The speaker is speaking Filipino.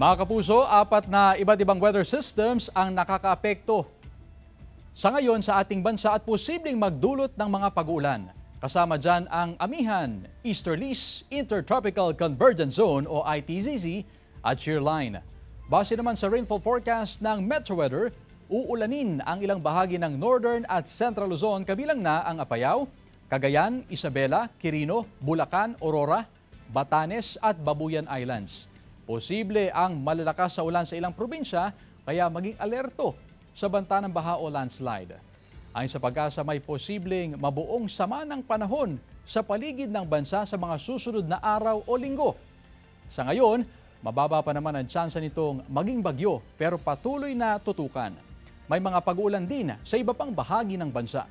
Mga kapuso, apat na iba't ibang weather systems ang nakakaapekto sa ngayon sa ating bansa at posibleng magdulot ng mga pag-uulan. Kasama dyan ang Amihan, Easterlies, Intertropical Convergence Zone o ITZZ at shear line. Base naman sa rainfall forecast ng Metro Weather, uulanin ang ilang bahagi ng Northern at Central Luzon kabilang na ang Apayao, Cagayan, Isabela, Quirino, Bulacan, Aurora, Batanes at Babuyan Islands. Posible ang malalakas sa ulan sa ilang probinsya kaya maging alerto sa banta ng baha o landslide. Ayon sa Pag-asa, may posibleng mabuong sama ng panahon sa paligid ng bansa sa mga susunod na araw o linggo. Sa ngayon, mababa pa naman ang tsansa nitong maging bagyo pero patuloy na tutukan. May mga pag-uulan din sa iba pang bahagi ng bansa.